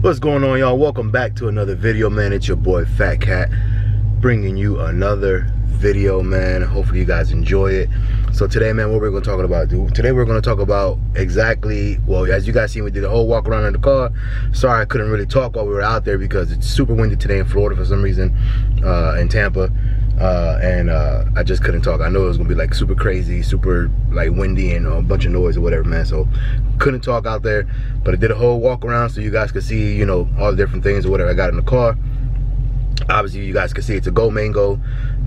What's going on, y'all? Welcome back to another video, man. It's your boy Fatkat bringing you another video, man. Hopefully you guys enjoy it. So today, man, what we're going to talk about, dude? Today we're going to talk about exactly, well, as you guys seen, we did a whole walk around in the car. Sorry I couldn't really talk while we were out there because it's super windy today in Florida for some reason, in Tampa. I just couldn't talk. I know it was gonna be like super crazy, super like windy and a bunch of noise or whatever, man. So couldn't talk out there, but I did a whole walk around so you guys could see, you know, all the different things or whatever I got in the car. Obviously you guys can see it's a Go Mango,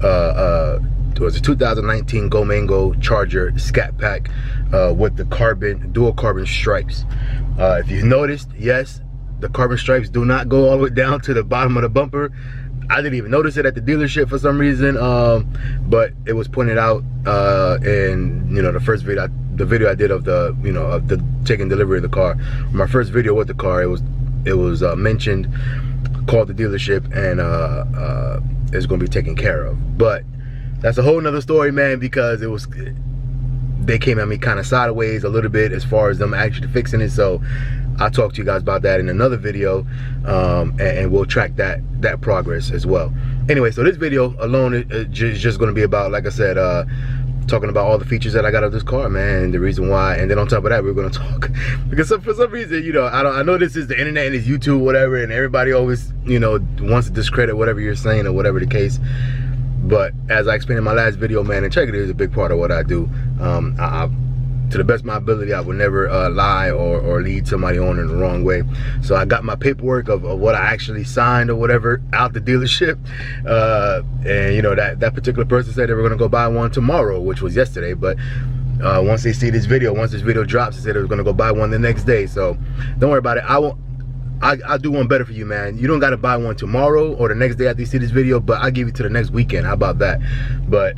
it was a 2019 Go Mango Charger Scat Pack with the dual carbon stripes. If you noticed, yes, the carbon stripes do not go all the way down to the bottom of the bumper. I didn't even notice it at the dealership for some reason, but it was pointed out in, you know, the first video, the video I did of the, you know, of the taking delivery of the car. My first video with the car, it was mentioned, called the dealership, and it's going to be taken care of. But that's a whole nother story, man, because they came at me kind of sideways a little bit as far as them actually fixing it. So I'll talk to you guys about that in another video, and we'll track that progress as well. Anyway, so this video alone is just going to be about, like I said, talking about all the features that I got of this car, man, and the reason why. And then on top of that, we're going to talk because for some reason, you know, I know this is the internet and it's YouTube, whatever, and everybody always, you know, wants to discredit whatever you're saying or whatever the case. But as I explained in my last video, man, integrity is a big part of what I do. To the best of my ability, I would never lie or lead somebody on in the wrong way. So I got my paperwork of what I actually signed or whatever out the dealership, and you know, that particular person said they were gonna go buy one tomorrow, which was yesterday. But once they see this video, once this video drops, they said they were gonna go buy one the next day. So don't worry about it. I'll do one better for you, man. You don't gotta buy one tomorrow or the next day after you see this video, but I'll give you to the next weekend. How about that? But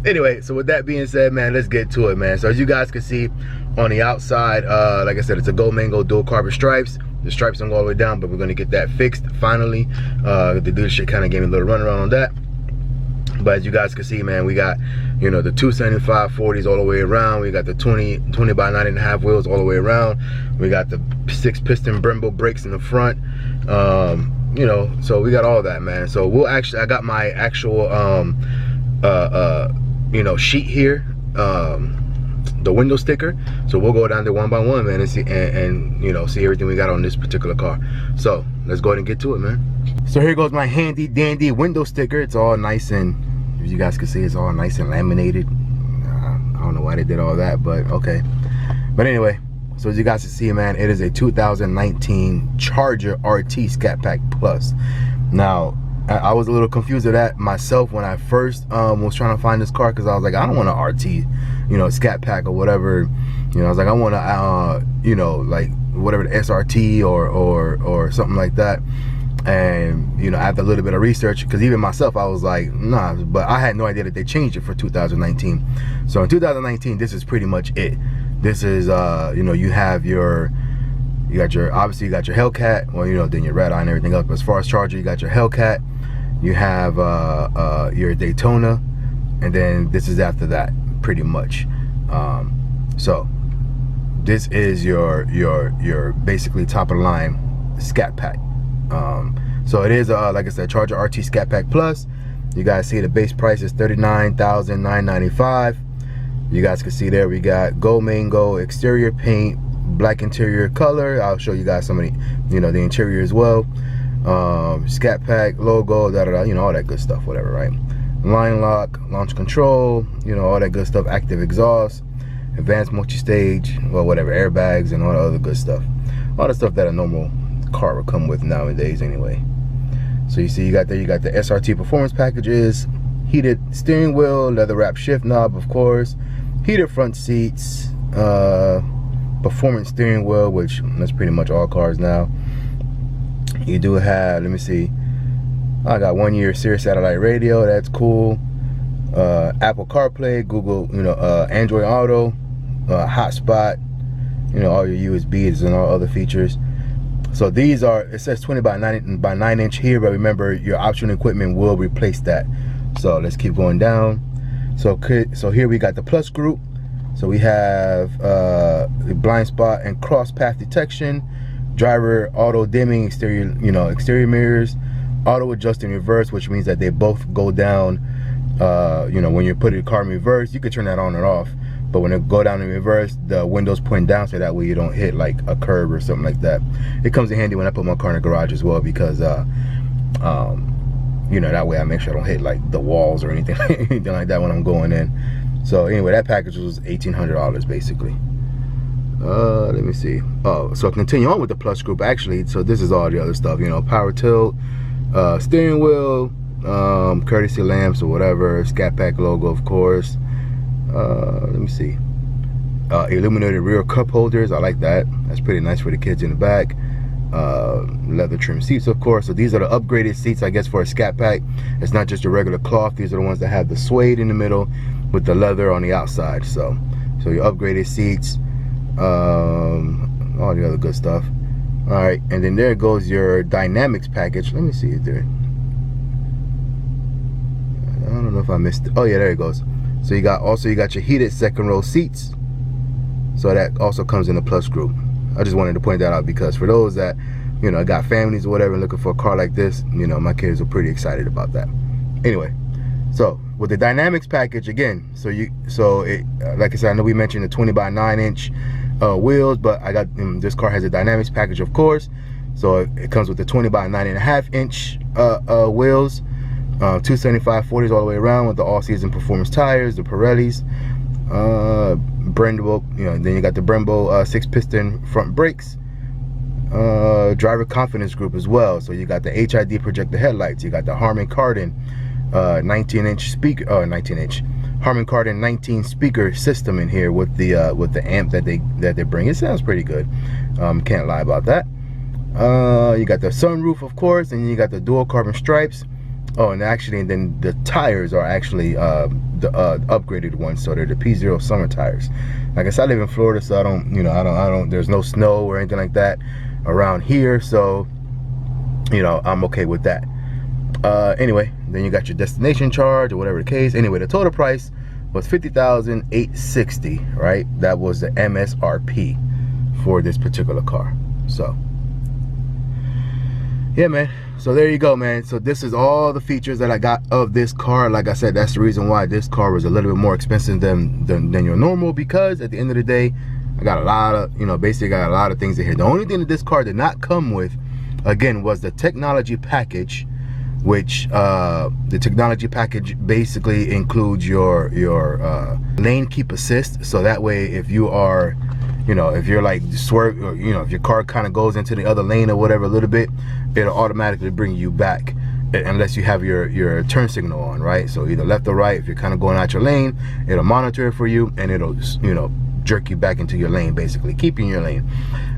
anyway, so with that being said, man, let's get to it, man. So as you guys can see on the outside, like I said, it's a Go Mango dual carbon stripes. The stripes don't go all the way down, but we're gonna get that fixed finally. The dealership kind of gave me a little runaround on that. But as you guys can see, man, we got, you know, the 275 40s all the way around. We got the 20 by 9.5 wheels all the way around. We got the 6-piston Brembo brakes in the front. You know, so we got all that, man. So we'll actually, I got my actual you know, sheet here, the window sticker. So we'll go down there one by one, man, and see and you know, see everything we got on this particular car. So let's go ahead and get to it, man. So here goes my handy dandy window sticker. It's all nice, and as you guys can see, it's all nice and laminated. I don't know why they did all that, but okay. But anyway, so as you guys can see, man, it is a 2019 Charger RT Scat Pack Plus. Now, I was a little confused at that myself when I first was trying to find this car, because I was like, I don't want an RT, you know, Scat Pack or whatever. You know, I was like, I want a, you know, like whatever, the SRT or something like that. And you know, after a little bit of research, because even myself, I was like, nah, but I had no idea that they changed it for 2019. So in 2019, this is pretty much it. This is you know, you got your obviously you got your Hellcat, well, you know, then your red eye and everything else. But as far as Charger, you got your Hellcat, you have your Daytona, and then this is after that, pretty much. So this is your basically top of the line Scat Pack. So it is like I said, Charger RT Scat Pack Plus. You guys see the base price is $39,995. You guys can see there we got Go Mango exterior paint, black interior color. I'll show you guys some of the, you know, the interior as well. Scat Pack logo, you know, all that good stuff, whatever, right? Line lock, launch control, you know, all that good stuff. Active exhaust, advanced multi-stage, well, whatever, airbags, and all the other good stuff. All the stuff that a normal car will come with nowadays anyway. So you see, you got the SRT performance packages, heated steering wheel, leather wrap shift knob, of course, heated front seats, performance steering wheel, which that's pretty much all cars now. You do have, let me see, I got 1-year Sirius satellite radio, that's cool. Apple CarPlay, Google, you know, Android Auto, hotspot, you know, all your USBs and all other features. So these are, it says 20 by 9 inch here, but remember your optional equipment will replace that. So let's keep going down. So here we got the Plus group. So we have the blind spot and cross path detection, driver auto dimming, exterior, exterior mirrors, auto adjust in reverse, which means that they both go down. When you put the car in reverse, you can turn that on and off, but when it go down in reverse, the windows point down, so that way you don't hit like a curb or something like that. It comes in handy when I put my car in the garage as well, because that way I make sure I don't hit like the walls or anything like that when I'm going in. So anyway, that package was $1,800 basically. Let me see. Oh, so continue on with the plus group actually. So this is all the other stuff, power tilt, steering wheel, courtesy lamps or whatever, Scat Pack logo, of course. Let me see. Illuminated rear cup holders. I like that. That's pretty nice for the kids in the back. Leather trim seats, of course. So these are the upgraded seats, I guess, for a Scat Pack. It's not just a regular cloth. These are the ones that have the suede in the middle with the leather on the outside. So your upgraded seats, all the other good stuff. All right, and then there goes your dynamics package. Let me see it there. I don't know if I missed it. Oh yeah, there it goes. So you got your heated second row seats. So that also comes in the plus group. I just wanted to point that out, because for those that got families or whatever looking for a car like this, my kids are pretty excited about that. Anyway, so with the dynamics package again, like I said, I know we mentioned the 20x9-inch wheels, but I got this car has a dynamics package, of course. So it comes with the 20x9.5-inch wheels, 275/40s all the way around with the all-season performance tires, the Pirellis, Brembo, then you got the Brembo 6-piston front brakes, driver confidence group as well. So you got the HID projector headlights, you got the Harman Kardon 19-inch speaker, Harman Kardon 19 speaker system in here with the amp that they bring. It sounds pretty good. Can't lie about that. You got the sunroof, of course, and you got the dual carbon stripes. Oh, and then the tires are actually the upgraded ones, so they're the P0 summer tires. Like I said, I live in Florida, so I don't there's no snow or anything like that around here, so I'm okay with that. Anyway, then you got your destination charge or whatever the case. Anyway, the total price was $50,860, right? That was the MSRP for this particular car. So yeah, man, so there you go, man. So this is all the features that I got of this car. Like I said, that's the reason why this car was a little bit more expensive than your normal, because at the end of the day, I got a lot of, basically got a lot of things in here. The only thing that this car did not come with, again, was the technology package, which the technology package basically includes your lane keep assist. So that way, if you are, if you're like swerve, or if your car kind of goes into the other lane or whatever a little bit, it'll automatically bring you back, unless you have your turn signal on, right? So either left or right, if you're kind of going out your lane, it'll monitor it for you, and it'll jerk you back into your lane, basically keeping your lane.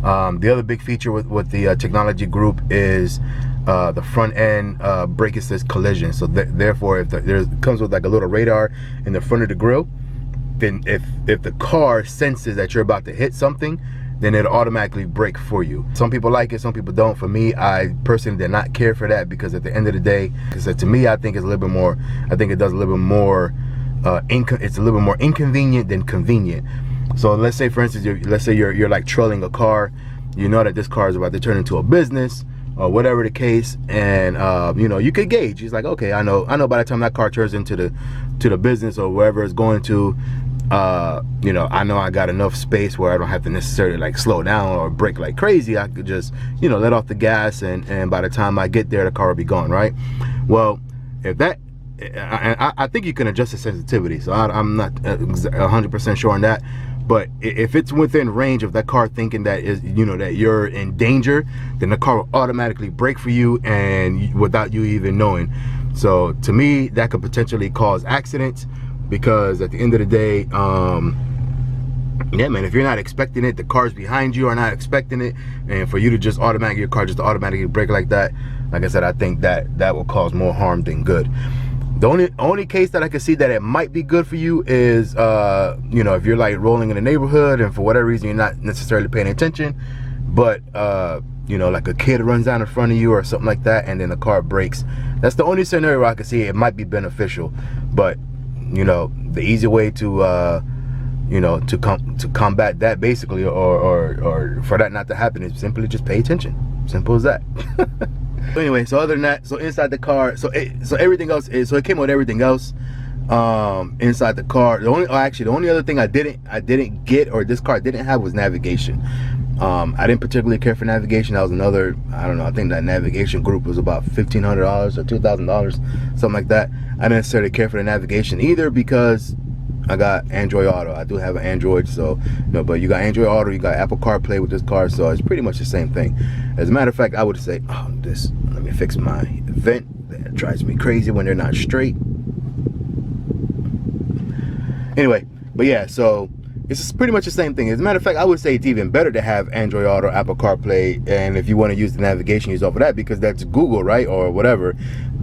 The other big feature with the technology group is the front end brake assist collision. So therefore, if there comes with like a little radar in the front of the grille, then if the car senses that you're about to hit something, then it'll automatically brake for you. Some people like it, some people don't. For me, I personally did not care for that, because at the end of the day, because to me, I think it's a little bit more, I think it does a little bit more, it's a little bit more inconvenient than convenient. So let's say, for instance, you're like trailing a car, that this car is about to turn into a business or whatever the case, and you could gauge. He's like, okay, I know by the time that car turns into the business or wherever it's going to, I know I got enough space where I don't have to necessarily like slow down or brake like crazy. I could just let off the gas, and by the time I get there, the car will be gone, right? Well, if that, I think you can adjust the sensitivity, so I'm not 100% sure on that. But if it's within range of that car thinking that that you're in danger, then the car will automatically brake for you, and without you even knowing. So to me, that could potentially cause accidents, because at the end of the day, yeah, man, if you're not expecting it, the cars behind you are not expecting it, and for you to just your car just automatically brake like that, like I said, I think that will cause more harm than good. The only case that I can see that it might be good for you is, if you're like rolling in the neighborhood and for whatever reason you're not necessarily paying attention, but like a kid runs down in front of you or something like that, and then the car brakes. That's the only scenario where I can see it might be beneficial. But the easy way to you know, to combat that basically, or for that not to happen, is simply just pay attention. Simple as that. Anyway, so other than that, so inside the car, so everything else is, so it came with everything else inside the car. The only other thing I didn't get, or this car didn't have, was navigation. I didn't particularly care for navigation. That was another, I don't know, I think that navigation group was about $1,500 or $2,000, something like that. I didn't necessarily care for the navigation either, because I got Android Auto. I do have an Android, so you know, but you got Android Auto, you got Apple CarPlay with this car, so it's pretty much the same thing. As a matter of fact, I would say, let me fix my vent. That drives me crazy when they're not straight. Anyway, but yeah, so it's pretty much the same thing. As a matter of fact, I would say it's even better to have Android Auto, Apple CarPlay, and if you want to use the navigation, use off of that, because that's Google, right, or whatever,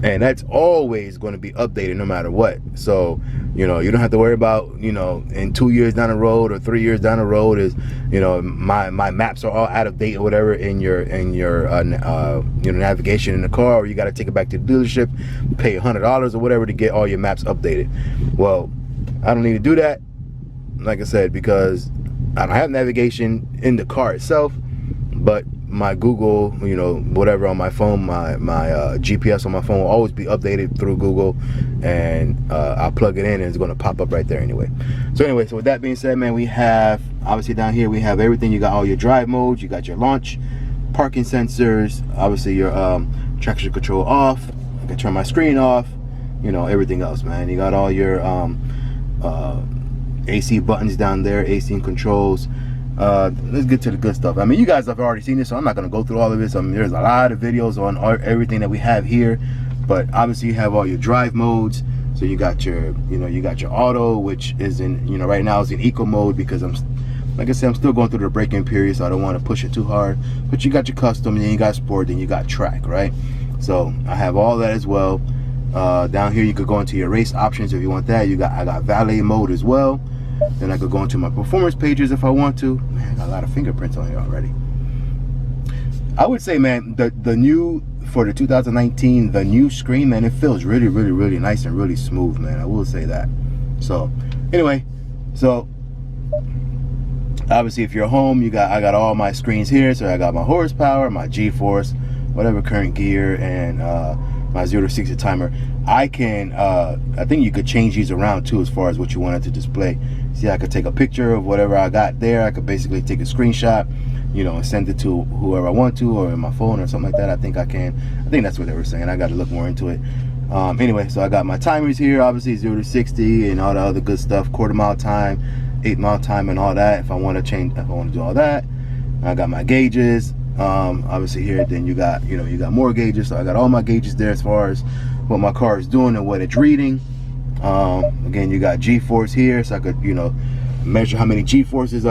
and that's always going to be updated no matter what. So, you know, you don't have to worry about, you know, in 2 years down the road or 3 years down the road, is, you know, my maps are all out of date or whatever in your you know, navigation in the car, or you got to take it back to the dealership, pay $100 or whatever to get all your maps updated. Well, I don't need to do that, like I said, because I don't have navigation in the car itself, but my Google, you know, whatever on my phone, my GPS on my phone will always be updated through Google, and I'll plug it in and it's going to pop up right there anyway. So with that being said, man, we have, obviously down here we have everything. You got all your drive modes, you got your launch, parking sensors, obviously your traction control off. I can turn my screen off, you know, everything else, man. You got all your AC buttons down there, AC controls. Let's get to the good stuff. I mean, you guys have already seen this, so I'm not going to go through all of this. I mean, there's a lot of videos on everything that we have here, but obviously you have all your drive modes. So you got your, you know, you got your auto, which is in, you know, right now is in eco mode, because like I said, I'm still going through the braking period, so I don't want to push it too hard. But you got your custom, and then you got sport, then you got track, right? So I have all that as well. Down here you could go into your race options if you want that. I got valet mode as well. Then I could go into my performance pages if I want to. Man, I got a lot of fingerprints on here already. I would say, man, the new, for the 2019, the new screen, man, it feels really, really, really nice and really smooth, man. I will say that. So anyway, so obviously if you're home, I got all my screens here. So I got my horsepower, my G-force, whatever current gear, and my 0 to 60 timer. I can I think you could change these around too, as far as what you wanted to display. See, I could take a picture of whatever I got there. I could basically take a screenshot, you know, and send it to whoever I want to, or in my phone or something like that. I think I can. I think that's what they were saying. I got to look more into it. Anyway, so I got my timers here, obviously 0 to 60 and all the other good stuff, quarter mile time, 8 mile time, and all that. If I want to change, if I want to do all that, I got my gauges. Obviously here, then you got, you know, you got more gauges. So I got all my gauges there as far as what my car is doing and what it's reading. Again, you got G-force here, so I could, you know, measure how many G-forces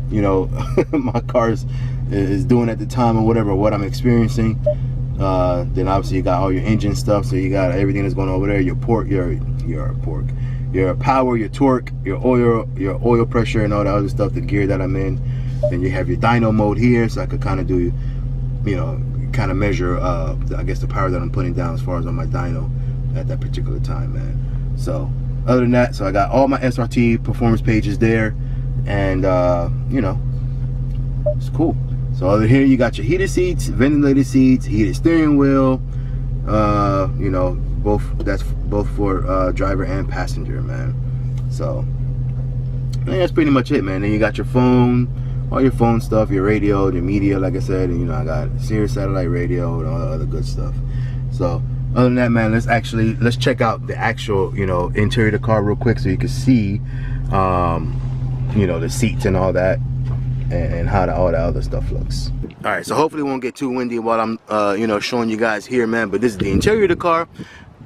you know, my car is doing at the time, or whatever, what I'm experiencing. Then obviously you got all your engine stuff, so you got everything that's going over there, your port, your power, your torque, your oil pressure, and all the other stuff, the gear that I'm in. Then you have your dyno mode here, so I could kind of do, you know, kind of measure I guess the power that I'm putting down as far as on my dyno at that particular time, man. So other than that, so I got all my SRT performance pages there, and you know, it's cool. So over here you got your heated seats, ventilated seats, heated steering wheel, you know, that's both for driver and passenger, man. So that's pretty much it, man. Then you got your phone, all your phone stuff, your radio, your media, like I said, and you know, I got Sirius satellite radio and all the other good stuff. So other than that, man, let's check out the actual, you know, interior of the car real quick, so you can see you know, the seats and all that, and how all the other stuff looks. All right, so hopefully it won't get too windy while I'm you know, showing you guys here, man. But this is the interior of the car.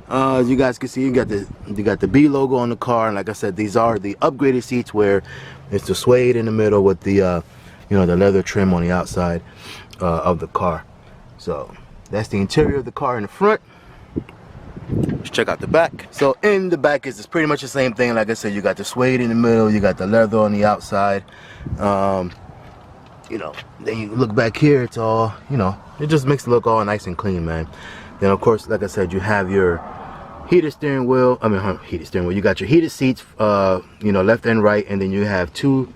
As you guys can see, you got the B logo on the car, and like I said, these are the upgraded seats, where it's the suede in the middle with the you know, the leather trim on the outside of the car. So that's the interior of the car in the front. Let's check out the back. So in the back is pretty much the same thing. Like I said, you got the suede in the middle, you got the leather on the outside. You know, then you look back here, it's all, you know, it just makes it look all nice and clean, man. Then of course, like I said, you have your heated steering wheel. Heated steering wheel. You got your heated seats, you know, left and right, and then you have 2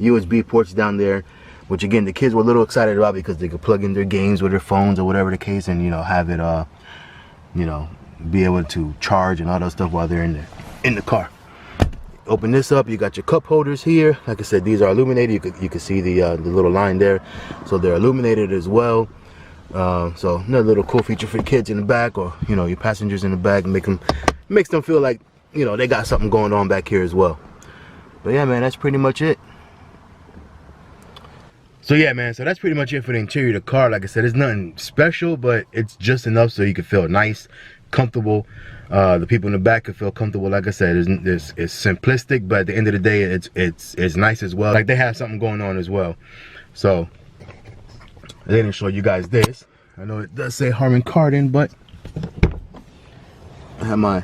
USB ports down there, which again the kids were a little excited about because they could plug in their games with their phones or whatever the case, and you know, have it you know, be able to charge and all that stuff while they're in the car. Open this up, you got your cup holders here. Like I said, these are illuminated. You can see the little line there, so they're illuminated as well. So another little cool feature for the kids in the back, or you know, your passengers in the back. Makes them feel like, you know, they got something going on back here as well. But yeah, man, that's pretty much it. So yeah, man, so that's pretty much it for the interior of the car. Like I said, it's nothing special, but it's just enough so you can feel nice, comfortable. The people in the back can feel comfortable. Like I said, it's simplistic, but at the end of the day, it's nice as well. Like they have something going on as well. So I didn't show you guys this. I know it does say Harman Kardon, but I have my,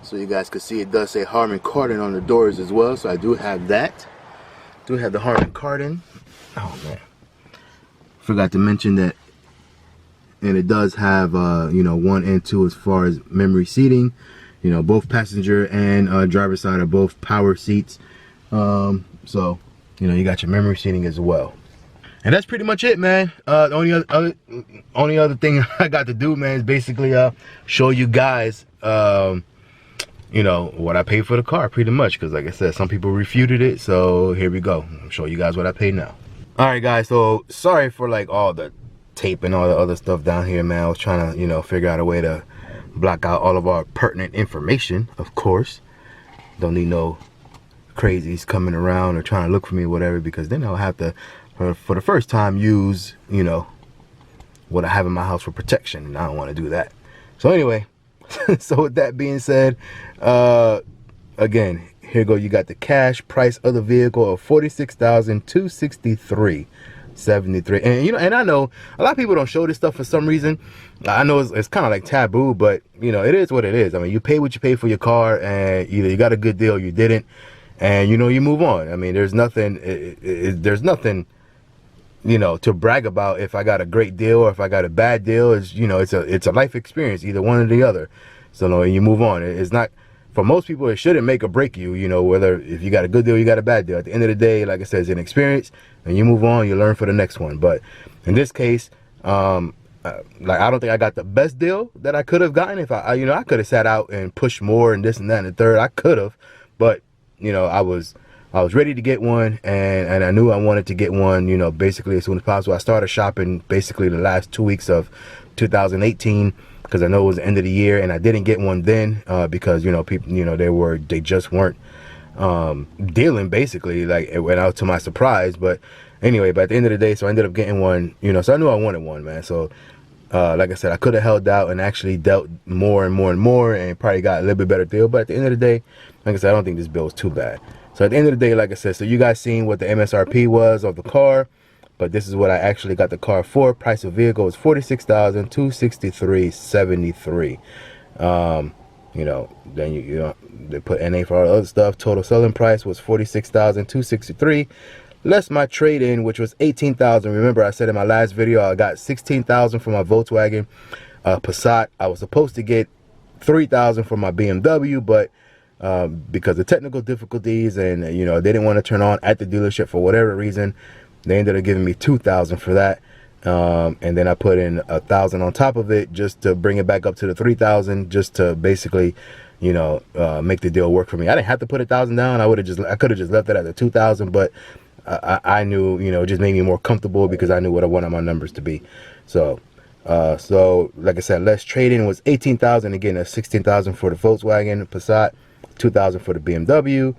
so you guys can see it does say Harman Kardon on the doors as well. So I do have that. Do have the Harman Kardon. Oh man, forgot to mention that. And it does have you know, 1 and 2 as far as memory seating. You know, both passenger and driver side are both power seats. So you know, you got your memory seating as well. And that's pretty much it, man. The only other thing I got to do, man, is basically show you guys you know, what I paid for the car, pretty much, because like I said, some people refuted it. So here we go. I'll show you guys what I paid now. All right, guys, so sorry for like all the tape and all the other stuff down here, man. I was trying to, you know, figure out a way to block out all of our pertinent information, of course. Don't need no crazies coming around or trying to look for me or whatever, because then I'll have to, for the first time, use, you know, what I have in my house for protection, and I don't want to do that. So anyway, so with that being said, again, here you go. You got the cash price of the vehicle of $46,263.73. And you know, and I know a lot of people don't show this stuff for some reason. I know it's kind of like taboo, but you know, it is what it is. I mean, you pay what you pay for your car, and either you got a good deal or you didn't, and you know, you move on. I mean, there's nothing, there's nothing, you know, to brag about if I got a great deal or if I got a bad deal. Is, you know, it's a life experience, either one or the other. So no, you move on. It's not, for most people, it shouldn't make or break you, you know, whether if you got a good deal, you got a bad deal. At the end of the day, like I said, it's an experience, and you move on, you learn for the next one. But in this case, like, I don't think I got the best deal that I could have gotten. If you know, I could have sat out and pushed more and this and that and the third. I could have, but you know, I was ready to get one, and I knew I wanted to get one, you know, basically as soon as possible. I started shopping basically the last 2 weeks of 2018, because I know it was the end of the year, and I didn't get one then because, you know, people, you know, they just weren't dealing, basically. Like, it went out to my surprise. But anyway, but at the end of the day, so I ended up getting one, you know, so I knew I wanted one, man. So like I said, I could have held out and actually dealt more and more and more, and probably got a little bit better deal. But at the end of the day, like I said, I don't think this bill is too bad. So at the end of the day, like I said, so you guys seen what the MSRP was of the car, but this is what I actually got the car for. Price of vehicle is $46,263.73. You know, then you know, they put NA for all the other stuff. Total selling price was $46,263. Less my trade-in, which was $18,000. Remember, I said in my last video I got $16,000 for my Volkswagen Passat. I was supposed to get $3,000 for my BMW, but because of technical difficulties, and you know, they didn't want to turn on at the dealership for whatever reason, they ended up giving me $2,000 for that. And then I put in $1,000 on top of it just to bring it back up to the $3,000, just to basically, you know, make the deal work for me. I didn't have to put $1,000 down. I could have just left it at the $2,000, but I knew, you know, it just made me more comfortable because I knew what I wanted my numbers to be. So so like I said, less trade-in was $18,000. Again, that's $16,000 for the Volkswagen Passat, $2,000 for the BMW.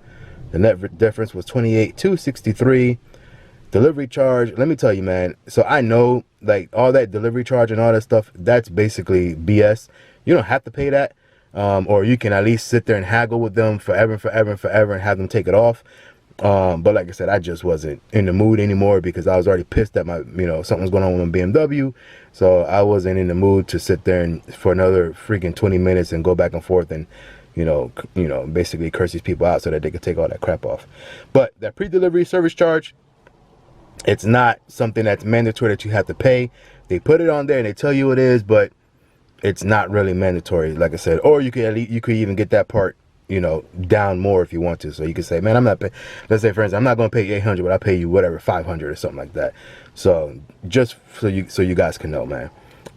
The net difference was $28,263. Delivery charge, let me tell you, man, so I know, like, all that delivery charge and all that stuff, that's basically BS. You don't have to pay that, or you can at least sit there and haggle with them forever and forever and forever and have them take it off. But like I said, I just wasn't in the mood anymore because I was already pissed at my, you know, something was going on with my BMW. So I wasn't in the mood to sit there and for another freaking 20 minutes and go back and forth and, you know, basically curse these people out so that they could take all that crap off. But that pre-delivery service charge, it's not something that's mandatory that you have to pay. They put it on there and they tell you it is, but it's not really mandatory, like I said. Or you could even get that part, you know, down more if you want to. So you can say, man, I'm not pay, let's say for instance, I'm not going to pay you 800, but I'll pay you whatever, 500 or something like that. So just so you guys can know, man.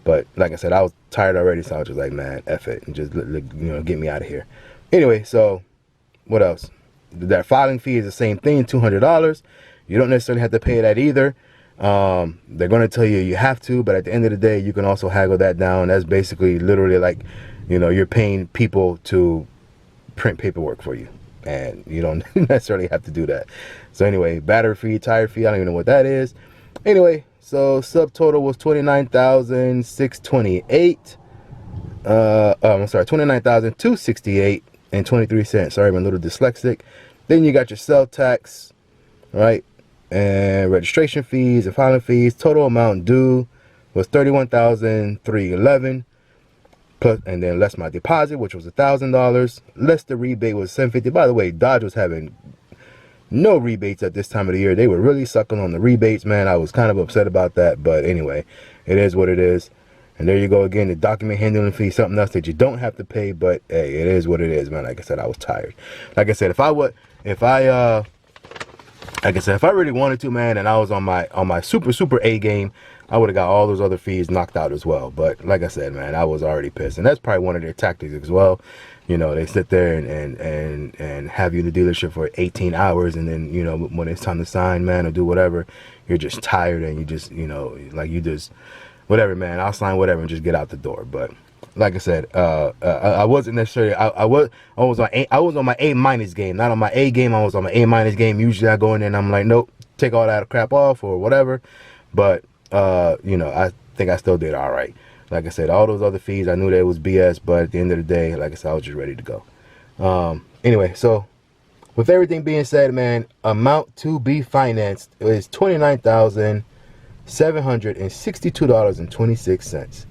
But like I said, I was tired already, so I was just like, man, F it, and just, you know, get me out of here. Anyway, so what else? That filing fee is the same thing, $200. You don't necessarily have to pay that either. They're going to tell you you have to, but at the end of the day, you can also haggle that down. That's basically literally like, you know, you're paying people to print paperwork for you, and you don't necessarily have to do that. So anyway, battery fee, tire fee, I don't even know what that is. Anyway, so subtotal was $29,628. I'm sorry, $29,268 and 23 cents. Sorry, I'm a little dyslexic. Then you got your sales tax, right, and registration fees and filing fees. Total amount due was $31,311. Plus, and then less my deposit, which was $1,000. Less the rebate was $750. By the way, Dodge was having no rebates at this time of the year. They were really sucking on the rebates, man. I was kind of upset about that, but anyway, it is what it is. And there you go again, the document handling fee, something else that you don't have to pay, but hey, it is what it is, man. Like I said, I was tired. Like I said, if I really wanted to, man, and I was on my super A game, I would have got all those other fees knocked out as well. But like I said, man, I was already pissed, and that's probably one of their tactics as well. You know, they sit there and have you in the dealership for 18 hours, and then, you know, when it's time to sign, man, or do whatever, you're just tired, and you just, you know, like you just, whatever, man, I'll sign whatever and just get out the door. But like I said, I wasn't necessarily, I was on my A- game, not on my A game. I was on my A- game. Usually I go in there and I'm like, nope, take all that crap off or whatever. But you know, I think I still did all right. Like I said, all those other fees, I knew that it was BS, but at the end of the day, like I said, I was just ready to go. Anyway, so with everything being said, man, amount to be financed is $29,762.26.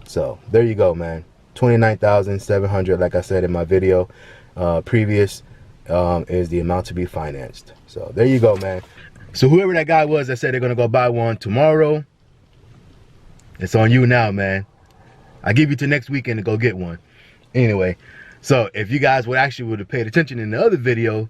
So there you go, man. $29,700, like I said in my video previous, is the amount to be financed. So there you go, man. So whoever that guy was that said they're gonna go buy one tomorrow, it's on you now, man. I give you to next weekend to go get one. Anyway, so if you guys would have paid attention in the other video,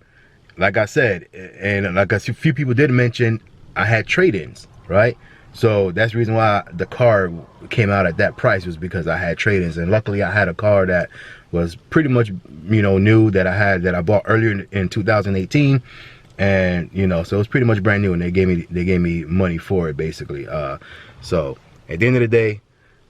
like I said, and like a few people did mention, I had trade-ins, right? So that's the reason why the car came out at that price, was because I had trade-ins. And luckily I had a car that was pretty much, you know, new, that I bought earlier in 2018. And, you know, so it was pretty much brand new, and they gave me money for it, basically. So at the end of the day,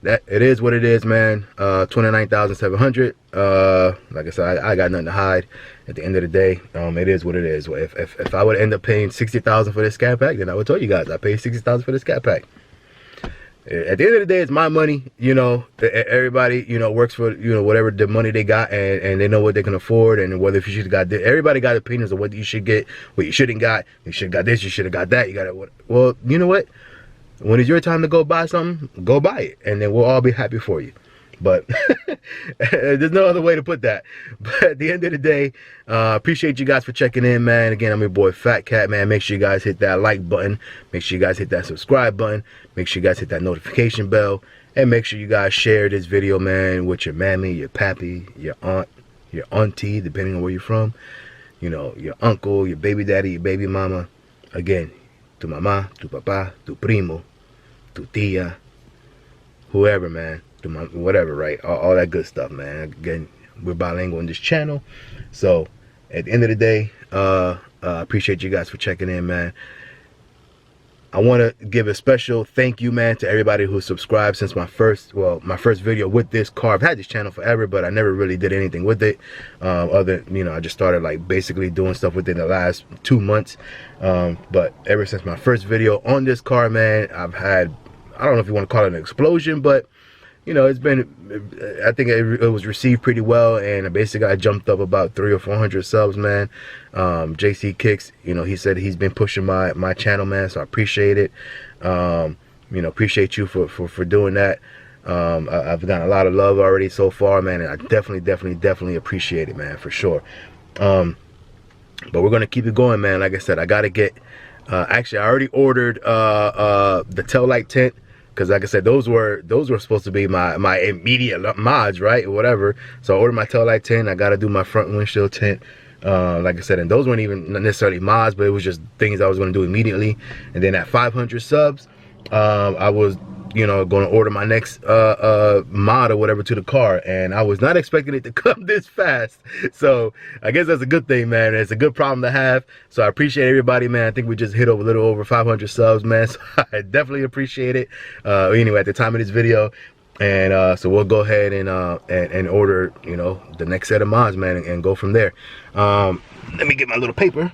that it is what it is, man. 29,700. Like I said, I got nothing to hide. At the end of the day, it is what it is. If I would end up paying 60,000 for this Scat Pack, then I would tell you guys I paid 60,000 for this Scat Pack. At the end of the day, it's my money. You know, everybody, you know, works for, you know, whatever the money they got, and they know what they can afford, and whether if you should have got this. Everybody got opinions of what you should get, what you shouldn't got. You should have got this, you should have got that. You got it. Well, you know what? When it's your time to go buy something, go buy it, and then we'll all be happy for you. But there's no other way to put that. But at the end of the day, appreciate you guys for checking in, man. Again, I'm your boy Fatkat, man. Make sure you guys hit that like button. Make sure you guys hit that subscribe button. Make sure you guys hit that notification bell. And make sure you guys share this video, man, with your mammy, your pappy, your aunt, your auntie, depending on where you're from. You know, your uncle, your baby daddy, your baby mama. Again, tu mamá, tu papá, tu primo, tu tía, whoever, man. Whatever, right? All that good stuff, man. Again, we're bilingual on this channel. So at the end of the day, appreciate you guys for checking in, man. I want to give a special thank you, man, to everybody who subscribed since my first video with this car. I've had this channel forever, but I never really did anything with it. Other, you know, I just started like basically doing stuff within the last 2 months. But ever since my first video on this car, man, I've had, I don't know if you want to call it an explosion, but you know, it's been, I think it was received pretty well, and basically I jumped up about 300 or 400 subs, man. JC Kicks, you know, he said he's been pushing my channel, man, so I appreciate it. You know, appreciate you for doing that. I've gotten a lot of love already so far, man, and I definitely appreciate it, man, for sure. But we're gonna keep it going, man. Like I said, I gotta get, actually I already ordered the tail light tint because like I said, those were supposed to be my immediate mods, right, or whatever. So I ordered my tail light tint. I got to do my front windshield tint. Like I said, and those weren't even necessarily mods, but it was just things I was going to do immediately. And then at 500 subs, I was, you know, going to order my next mod or whatever to the car, and I was not expecting it to come this fast. So I guess that's a good thing, man. It's a good problem to have. So I appreciate everybody, man. I think we just hit over a little over 500 subs, man. So I definitely appreciate it. Anyway, at the time of this video, and so we'll go ahead and order, you know, the next set of mods, man, and go from there. Let me get my little paper.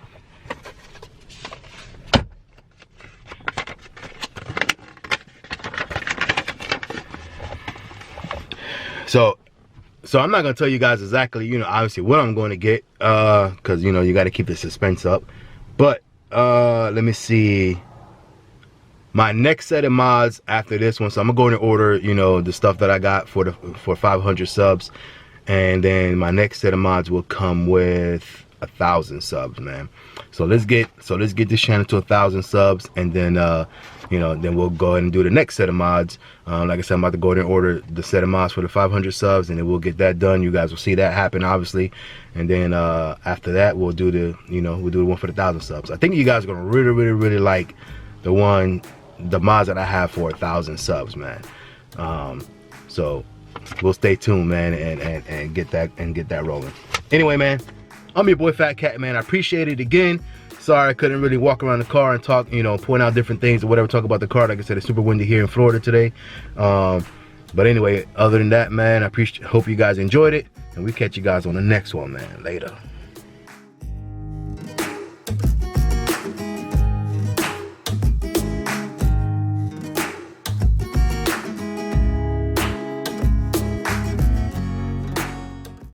So I'm not gonna tell you guys exactly, you know, obviously what I'm going to get, because you know you got to keep the suspense up. But let me see my next set of mods after this one. So I'm gonna go in and order, you know, the stuff that I got for 500 subs, and then my next set of mods will come with 1,000 subs, man. So let's get this channel to 1,000 subs, and then you know, then we'll go ahead and do the next set of mods. Like I said, I'm about to go ahead and order the set of mods for the 500 subs, and then we'll get that done. You guys will see that happen, obviously. And then after that, we'll do the, you know, we'll do the one for the 1,000 subs. I think you guys are gonna really like the mods that I have for 1,000 subs, man. So we'll stay tuned, man, and get that rolling. Anyway, man, I'm your boy Fat Cat, man. I appreciate it again. Sorry I couldn't really walk around the car and talk, you know, point out different things or whatever, talk about the car. Like I said, it's super windy here in Florida today. But anyway, other than that, man, I hope you guys enjoyed it, and we catch you guys on the next one, man. Later.